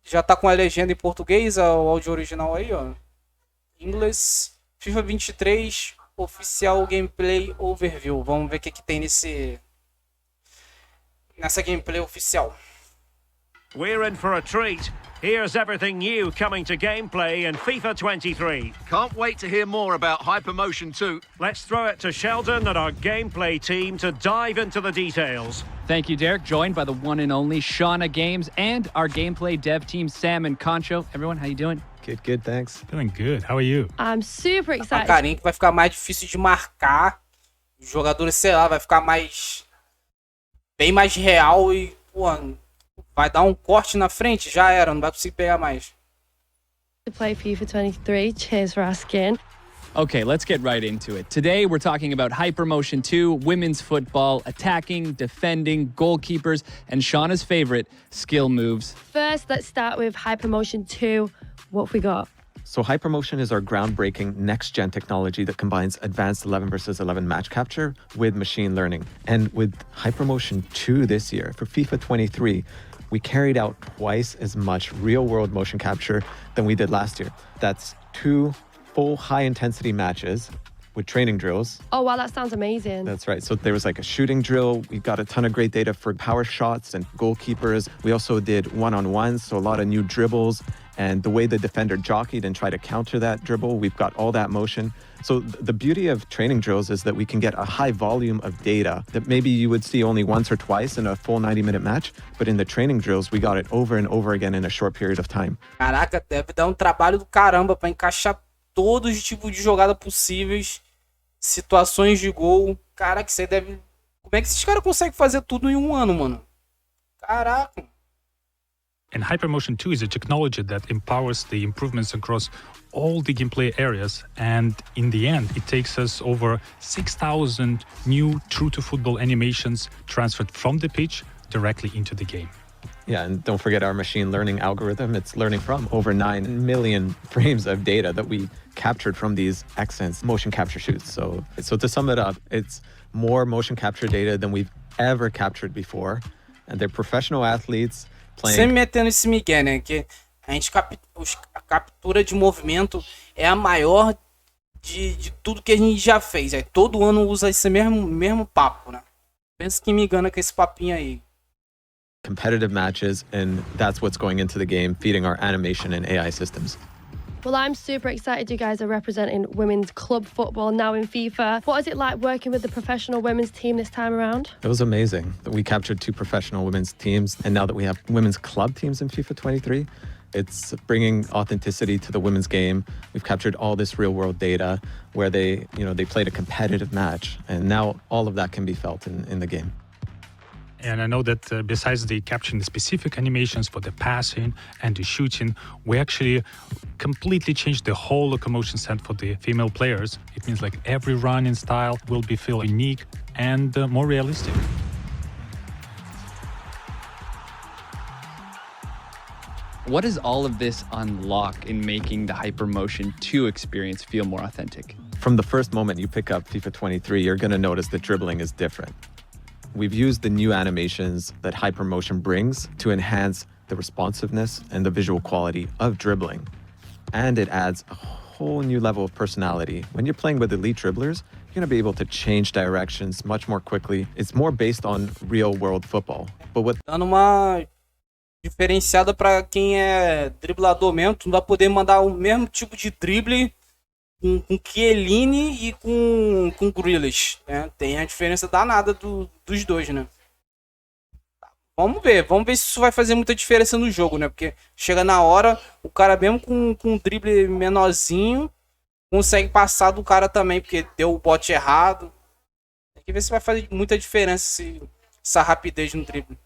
Já tá com a legenda em português, o áudio original aí, ó. Inglês, FIFA 23, Oficial Gameplay Overview. Vamos ver o que tem nessa gameplay oficial. We're in for a treat. Here's everything new coming to gameplay in FIFA 23. Can't wait to hear more about Hypermotion 2. Let's throw it to Sheldon and our gameplay team to dive into the details. Thank you, Derek. Joined by the one and only Shauna Games and our gameplay dev team, Sam and Concho. Everyone, how you doing? Good, thanks. Feeling good. How are you? I'm super A excited. carinha que vai ficar mais difícil de marcar. Os jogadores, sei lá, vai ficar bem mais real e, pô, vai dar corte na frente, já era, não vai conseguir pegar mais. To play FIFA 23. Cheers for asking. Okay, let's get right into it. Today, we're talking about Hypermotion 2, women's football, attacking, defending, goalkeepers, and Shauna's favorite, skill moves. First, let's start with Hypermotion 2. What have we got? So Hypermotion is our groundbreaking next-gen technology that combines advanced 11 versus 11 match capture with machine learning. And with Hypermotion 2 this year, for FIFA 23, we carried out twice as much real-world motion capture than we did last year. That's 2 full high-intensity matches with training drills. Oh, wow, that sounds amazing. That's right. So there was like a shooting drill. We got a ton of great data for power shots and goalkeepers. We also did one-on-ones, so a lot of new dribbles. And the way the defender jockeyed and tried to counter that dribble, we've got all that motion. So the beauty of training drills is that we can get a high volume of data that maybe you would see only once or twice in a full 90-minute match. But in the training drills, we got it over and over again in a short period of time. Caraca, deve dar trabalho do caramba pra encaixar todos os tipos de jogada possíveis, situações de gol. Caraca, você deve... Como é que esses caras conseguem fazer tudo em um ano, mano? Caraca. And Hypermotion 2 is a technology that empowers the improvements across all the gameplay areas. And in the end, it takes us over 6,000 new true-to-football animations transferred from the pitch directly into the game. Yeah, and don't forget our machine learning algorithm. It's learning from over 9 million frames of data that we captured from these excellent motion capture shoots. So to sum it up, it's more motion capture data than we've ever captured before. And they're professional athletes playing. Sempre metendo esse migué, né? Que a gente a captura de movimento é a maior de tudo que a gente já fez. Aí todo ano usa esse mesmo papo, né? Pensa que me engana com esse papinho aí. Competitive matches, and that's what's going into the game, feeding our animation and AI systems. Well, I'm super excited you guys are representing women's club football now in FIFA. What is it like working with the professional women's team this time around? It was amazing that we captured 2 professional women's teams, and now that we have women's club teams in FIFA 23, it's bringing authenticity to the women's game. We've captured all this real-world data where they played a competitive match, and now all of that can be felt in the game. And I know that besides the capturing the specific animations for the passing and the shooting, we actually completely changed the whole locomotion set for the female players. It means like every running style will be feel unique and more realistic. What does all of this unlock in making the Hypermotion 2 experience feel more authentic? From the first moment you pick up FIFA 23, you're going to notice that dribbling is different. We've used the new animations that Hypermotion brings to enhance the responsiveness and the visual quality of dribbling. And it adds a whole new level of personality. When you're playing with elite dribblers, you're going to be able to change directions much more quickly. It's more based on real-world football. But what Dando uma diferenciada para quem é driblador mesmo, tu não vai poder mandar o mesmo tipo de drible com Chiellini e com Grealish, né? Tem a diferença danada dos dois, né? Vamos ver se isso vai fazer muita diferença no jogo, né? Porque chega na hora, o cara mesmo com um drible menorzinho consegue passar do cara também, porque deu o bote errado. Tem que ver se vai fazer muita diferença essa rapidez no drible.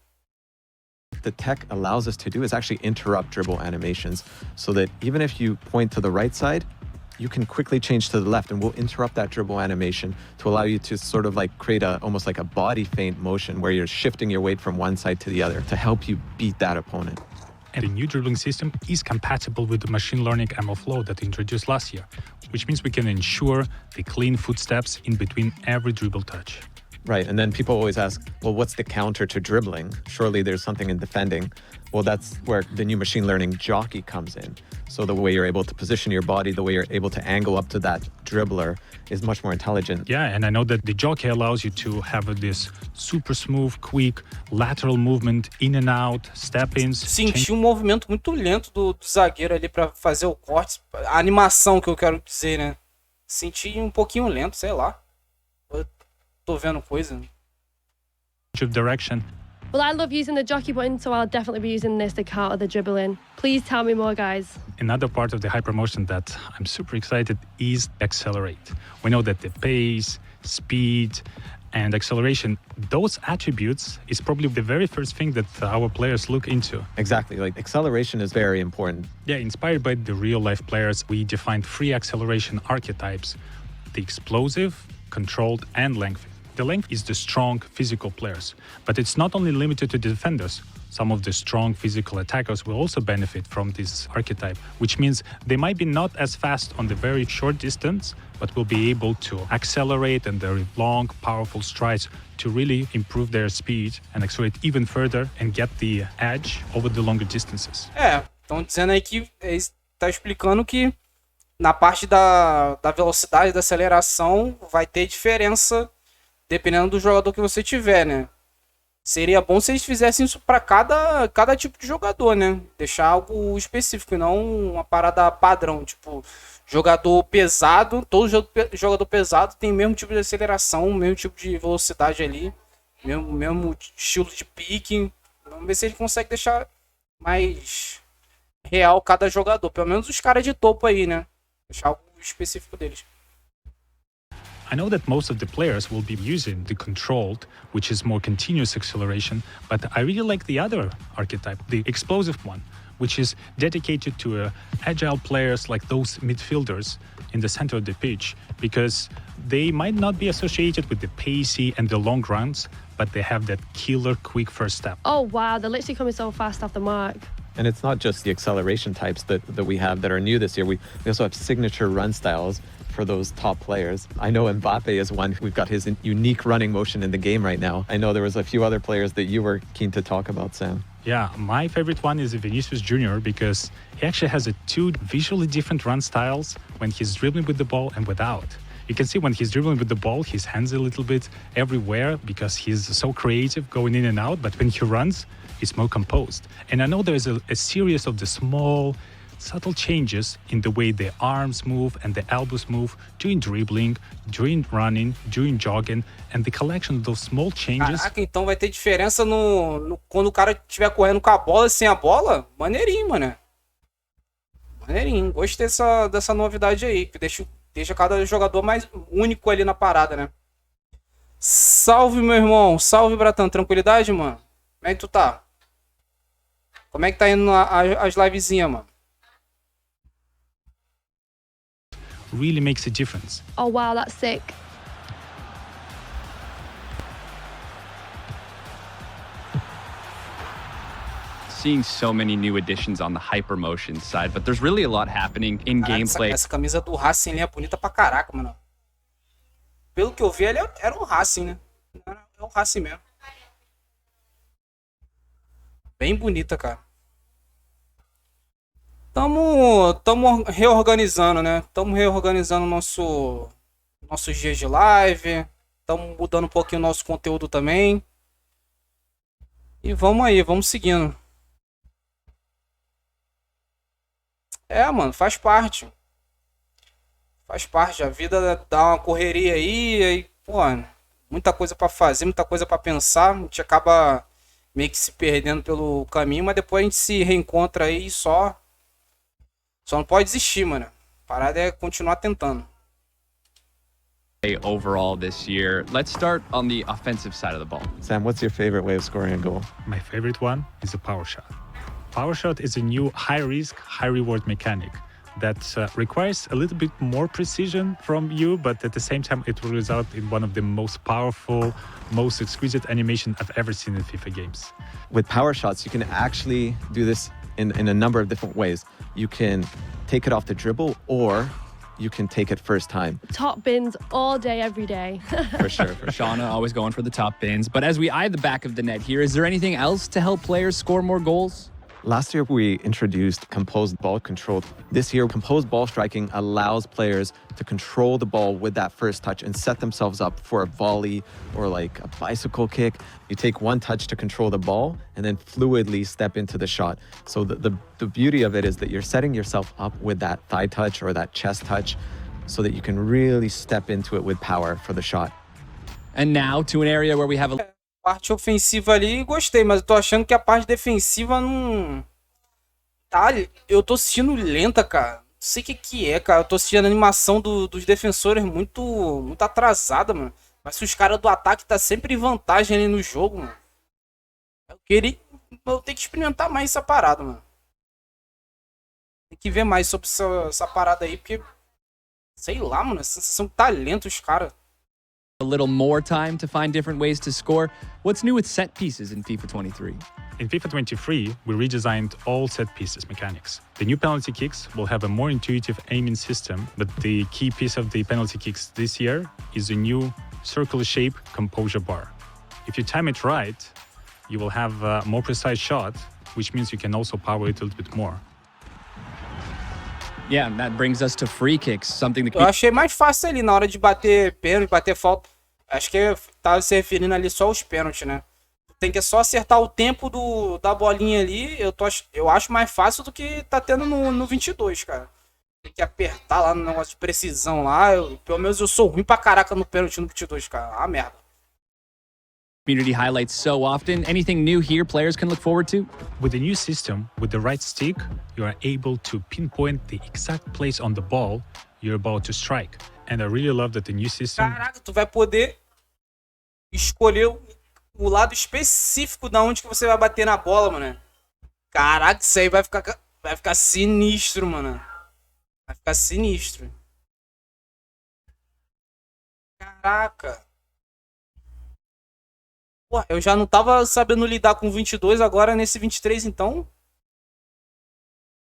the tech allows us to do is actually interrupt dribble animations so that even if you point to the right side, you can quickly change to the left and we'll interrupt that dribble animation to allow you to sort of like create almost like a body feint motion where you're shifting your weight from one side to the other to help you beat that opponent. And the new dribbling system is compatible with the machine learning ML flow that introduced last year, which means we can ensure the clean footsteps in between every dribble touch. Right, and then people always ask, well, what's the counter to dribbling? Surely there's something in defending. Well, that's where the new machine learning jockey comes in. So the way you're able to position your body, the way you're able to angle up to that dribbler is much more intelligent. Yeah, and I know that the jockey allows you to have this super smooth, quick, lateral movement, in and out, step-ins. Senti movimento muito lento do zagueiro ali pra fazer o corte. A animação que eu quero dizer, né? Senti um pouquinho lento, sei lá. Eu tô vendo coisa. Of direction. Well, I love using the jockey button, so I'll definitely be using this to counter the dribbling. Please tell me more, guys. Another part of the hypermotion that I'm super excited is accelerate. We know that the pace, speed, and acceleration, those attributes is probably the very first thing that our players look into. Exactly, like acceleration is very important. Yeah, inspired by the real-life players, we defined 3 acceleration archetypes: the explosive, controlled, and lengthy. The length is the strong physical players, but it's not only limited to defenders. Some of the strong physical attackers will also benefit from this archetype, which means they might be not as fast on the very short distance, but will be able to accelerate and their long, powerful strides to really improve their speed and accelerate even further and get the edge over the longer distances. Estão dizendo aí que está explicando que na parte da velocidade, da aceleração, vai ter diferença dependendo do jogador que você tiver, né? Seria bom se eles fizessem isso para cada tipo de jogador, né? Deixar algo específico e não uma parada padrão. Tipo, jogador pesado, todo jogador pesado tem o mesmo tipo de aceleração, o mesmo tipo de velocidade ali, mesmo estilo de pique. Vamos ver se ele consegue deixar mais real cada jogador. Pelo menos os caras de topo aí, né? Deixar algo específico deles. I know that most of the players will be using the controlled, which is more continuous acceleration, but I really like the other archetype, the explosive one, which is dedicated to agile players like those midfielders in the center of the pitch, because they might not be associated with the pacey and the long runs, but they have that killer quick first step. Oh, wow. They're literally coming so fast off the mark. And it's not just the acceleration types that we have that are new this year. We also have signature run styles for those top players. I know Mbappe is one. We've got his unique running motion in the game right now. I know there was a few other players that you were keen to talk about, Sam. Yeah, my favorite one is Vinicius Jr. because he actually has 2 visually different run styles when he's dribbling with the ball and without. You can see when he's dribbling with the ball, his hands a little bit everywhere because he's so creative going in and out. But when he runs, he's more composed. And I know there's a series of the small, subtle changes in the way the arms move and the elbows move during dribbling, during running, during jogging, and the collection of those small changes. Caraca, então vai ter diferença quando o cara estiver correndo com a bola e sem a bola? Maneirinho, mano. Maneirinho. Gostei dessa novidade aí, que deixa cada jogador mais único ali na parada, né? Salve, meu irmão. Salve, Bratan. Tranquilidade, mano? Como é que tu tá? Como é que tá indo as livezinhas, mano? Really makes a difference. Oh, wow. That's sick. Seeing so many new additions on the hypermotion side, but there's really a lot happening in gameplay. Essa camisa do Racing ali é bonita pra caraca, mano. Pelo que eu vi, ele era um Racing, né? É um Racing mesmo. Bem bonita, cara. Tamo reorganizando, né? Tamo reorganizando nossos dias de live. Tamo mudando um pouquinho o nosso conteúdo também. E vamos aí, vamos seguindo. Mano, faz parte. Faz parte. A vida dá uma correria aí, pô, muita coisa pra fazer, muita coisa pra pensar. A gente acaba meio que se perdendo pelo caminho, mas depois a gente se reencontra aí e só não pode desistir, mano. A parada é continuar tentando. Overall this year, let's start on the offensive side of the ball. Sam, what's your favorite way of scoring a goal? My favorite one is a power shot. Power shot is a new high-risk, high-reward mechanic that requires a little bit more precision from you, but at the same time, it will result in one of the most powerful, most exquisite animation I've ever seen in FIFA games. With power shots, you can actually do this in a number of different ways. You can take it off the dribble, or you can take it first time. Top bins all day, every day. For sure. Shauna always going for the top bins. But as we eye the back of the net here, is there anything else to help players score more goals? Last year, we introduced composed ball control. This year, composed ball striking allows players to control the ball with that first touch and set themselves up for a volley or like a bicycle kick. You take one touch to control the ball and then fluidly step into the shot. So the beauty of it is that you're setting yourself up with that thigh touch or that chest touch so that you can really step into it with power for the shot. And now to an area where we have a... Parte ofensiva ali, gostei, mas eu tô achando que a parte defensiva não... Tá, eu tô assistindo lenta, cara. Não sei o que é, cara. Eu tô assistindo a animação dos defensores muito atrasada, mano. Mas se os caras do ataque tá sempre em vantagem ali no jogo, mano. Eu tenho que experimentar mais essa parada, mano. Tem que ver mais sobre essa parada aí, porque... Sei lá, mano. A sensação que tá lento os caras. A little more time to find different ways to score. What's new with set pieces in FIFA 23? In FIFA 23, we redesigned all set pieces mechanics. The new penalty kicks will have a more intuitive aiming system, but the key piece of the penalty kicks this year is a new circular shape composure bar. If you time it right, you will have a more precise shot, which means you can also power it a little bit more. Yeah, and that brings us to free kicks, something that... Eu achei mais fácil ali na hora de bater pênalti, bater falta. Acho que tava se referindo ali só aos pênaltis, né? Tem que só acertar o tempo da bolinha ali. Eu acho mais fácil do que tá tendo no 22, cara. Tem que apertar lá no negócio de precisão lá. Pelo menos eu sou ruim pra caraca no pênalti no 22, cara. Ah, merda. Community highlights so often. Anything new here players can look forward to? With the new system, with the right stick, you are able to pinpoint the exact place on the ball you're about to strike. And I really love that the new system... Caraca, tu vai poder escolher o lado específico da onde que você vai bater na bola, mano. Caraca, isso aí vai ficar sinistro, mano. Vai ficar sinistro. Caraca. Pô, eu já não tava sabendo lidar com 22, agora nesse 23, então...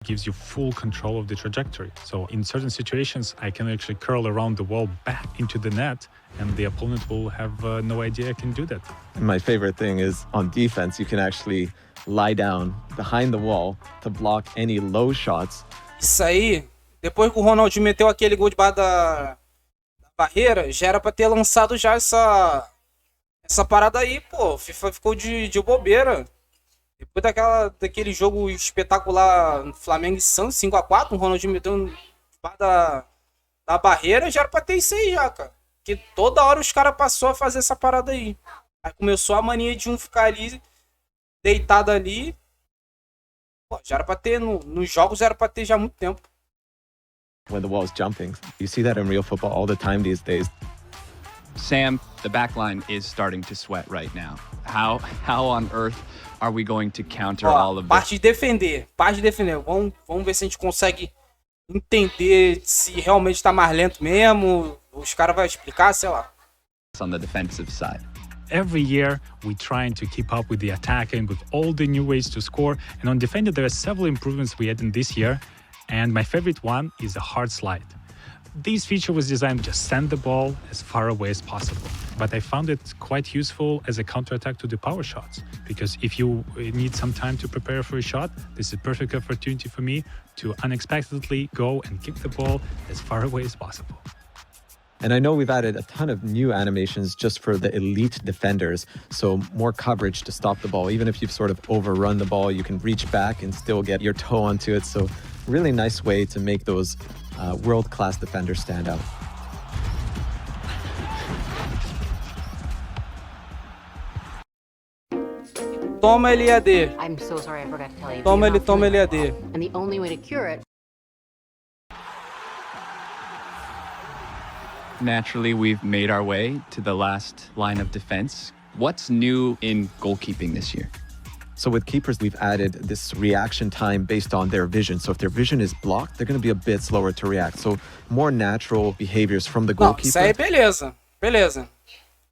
gives you full control of the trajectory. So in certain situations, I can actually curl around the wall back into the net, and the opponent will have no idea I can do that. And my favorite thing is on defense, you can actually lie down behind the wall to block any low shots. Isso aí, depois que o Ronaldinho meteu aquele gol debaixo da barreira, já era pra ter lançado já essa parada aí, pô. O FIFA ficou de bobeira. Depois daquele jogo espetacular Flamengo e Santos, 5-4, o Ronaldinho meteu debaixo da barreira, já era pra ter isso aí já, cara. Porque toda hora os caras passaram a fazer essa parada aí. Aí começou a mania de um ficar ali, deitado ali. Pô, já era pra ter, nos jogos já era pra ter já há muito tempo. When the wall's jumping. You see that in real football all the time these days. Sam, the back line is starting to sweat right now. How on earth are we going to counter all of this? Parte de defender. Vamos ver se a gente consegue entender se realmente tá mais lento mesmo. Os caras vão explicar, sei lá. On the defensive side. Every year, we're trying to keep up with the attack and with all the new ways to score. And on defender, there are several improvements we added this year. And my favorite one is a hard slide. This feature was designed to just send the ball as far away as possible. But I found it quite useful as a counterattack to the power shots. Because if you need some time to prepare for a shot, this is a perfect opportunity for me to unexpectedly go and kick the ball as far away as possible. And I know we've added a ton of new animations just for the elite defenders. So more coverage to stop the ball. Even if you've sort of overrun the ball, you can reach back and still get your toe onto it. So really nice way to make those world-class defenders stand out. Toma ele AD. I'm so sorry, I forgot to tell you. Toma You're ele, not toma feeling ele very AD. well, and the only way to cure it... Naturally, we've made our way to the last line of defense. What's new in goalkeeping this year? So with keepers, we've added this reaction time based on their vision. So if their vision is blocked, they're going to be a bit slower to react. So more natural behaviors from the Não, goalkeeper. isso aí beleza.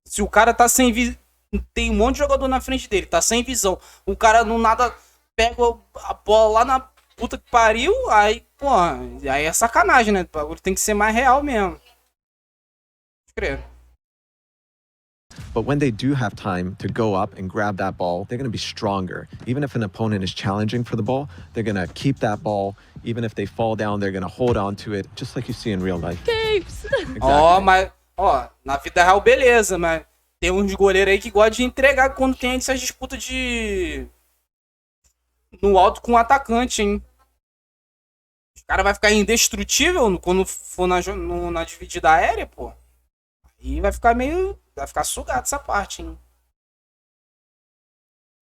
Se o cara tá sem visão, tem um monte de jogador na frente dele, tá sem visão. O cara no nada pega a bola lá puta que pariu, aí, pô, aí é sacanagem, né? O bagulho tem que ser mais real mesmo. Creio. But when they do have time to go up and grab that ball, they're going to be stronger. Even if an opponent is challenging for the ball, they're going to keep that ball. Even if they fall down, they're going to hold on to it, just like you see in real life. Keeps. Exactly. Ó, mas, ó, na vida real, beleza, mas tem uns goleiros aí que gostam de entregar quando tem essas disputas de... no alto com o atacante, hein? Os caras vão ficar indestrutível quando for na dividida aérea, pô. Aí vai ficar meio... vai ficar sugado essa parte, hein?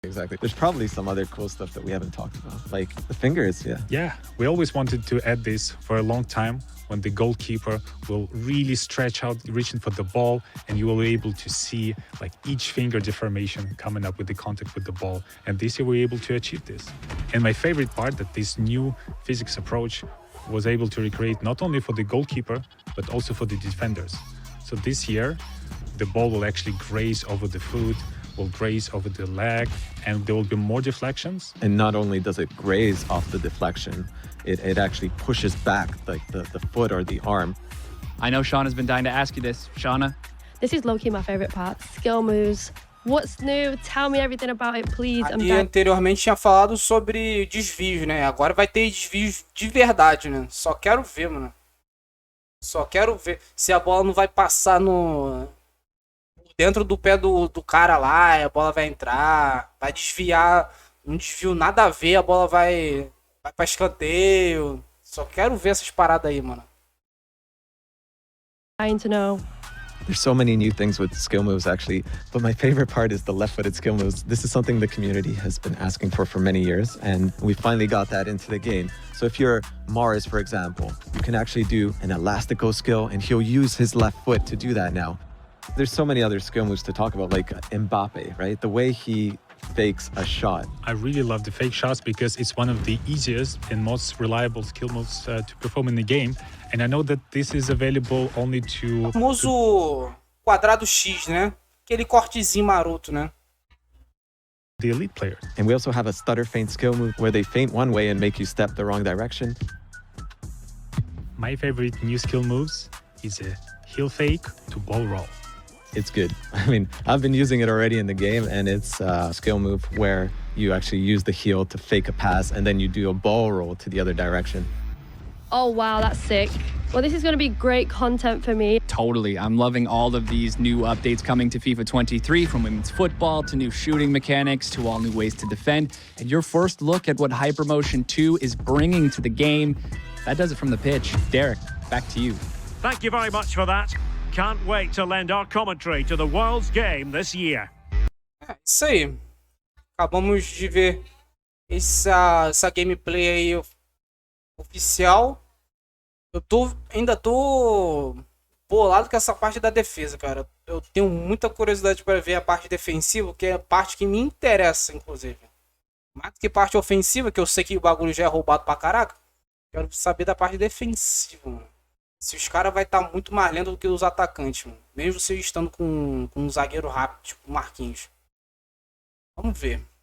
Exactly. There's probably some other cool stuff that we haven't talked about, like the fingers, yeah. Yeah, we always wanted to add this for a long time, when the goalkeeper will really stretch out, reaching for the ball, and you will be able to see like each finger deformation coming up with the contact with the ball. And this year we were able to achieve this. And my favorite part, that this new physics approach was able to recreate not only for the goalkeeper, but also for the defenders. So this year, the ball will actually graze over the foot, will graze over the leg, and there will be more deflections. And not only does it graze off the deflection, it actually pushes back like the foot or the arm. I know Shauna's been dying to ask you this. Shauna? This is low-key my favorite part. Skill moves. What's new? Tell me everything about it, please. E anteriormente tinha falado sobre desvios, né? Agora vai ter desvios de verdade, né? Só quero ver, mano. Só quero ver se a bola não vai passar no... dentro do pé do cara lá, a bola vai entrar, vai desviar, um desvio nada a ver, a bola vai pra escanteio. Só quero ver essas paradas aí, mano. Trying to know. There's so many new things with skill moves, actually. But my favorite part is the left-footed skill moves. This is something the community has been asking for many years, and we finally got that into the game. So if you're Mars, for example, you can actually do an elastico skill, and he'll use his left foot to do that now. There's so many other skill moves to talk about, like Mbappe, right? The way he fakes a shot. I really love the fake shots because it's one of the easiest and most reliable skill moves to perform in the game. And I know that this is available only to... O famoso quadrado X, né? Aquele cortezinho maroto, né? the elite player. And we also have a stutter feint skill move where they feint one way and make you step the wrong direction. My favorite new skill moves is a heel fake to ball roll. It's good. I mean, I've been using it already in the game, and it's a skill move where you actually use the heel to fake a pass, and then you do a ball roll to the other direction. Oh, wow, that's sick. Well, this is going to be great content for me. Totally. I'm loving all of these new updates coming to FIFA 23, from women's football to new shooting mechanics to all new ways to defend. And your first look at what Hypermotion 2 is bringing to the game, that does it from the pitch. Derek, back to you. Thank you very much for that. Can't wait to lend our commentary to the world's game this year. É isso aí. Acabamos de ver essa gameplay aí oficial. Ainda tô bolado com essa parte da defesa, cara. Eu tenho muita curiosidade para ver a parte defensiva, que é a parte que me interessa, inclusive. Mais do que parte ofensiva, que eu sei que o bagulho já é roubado pra caraca. Quero saber da parte defensiva, mano. Se os caras vai estar muito mais lento do que os atacantes, mano. Mesmo você estando com um zagueiro rápido, tipo Marquinhos. Vamos ver.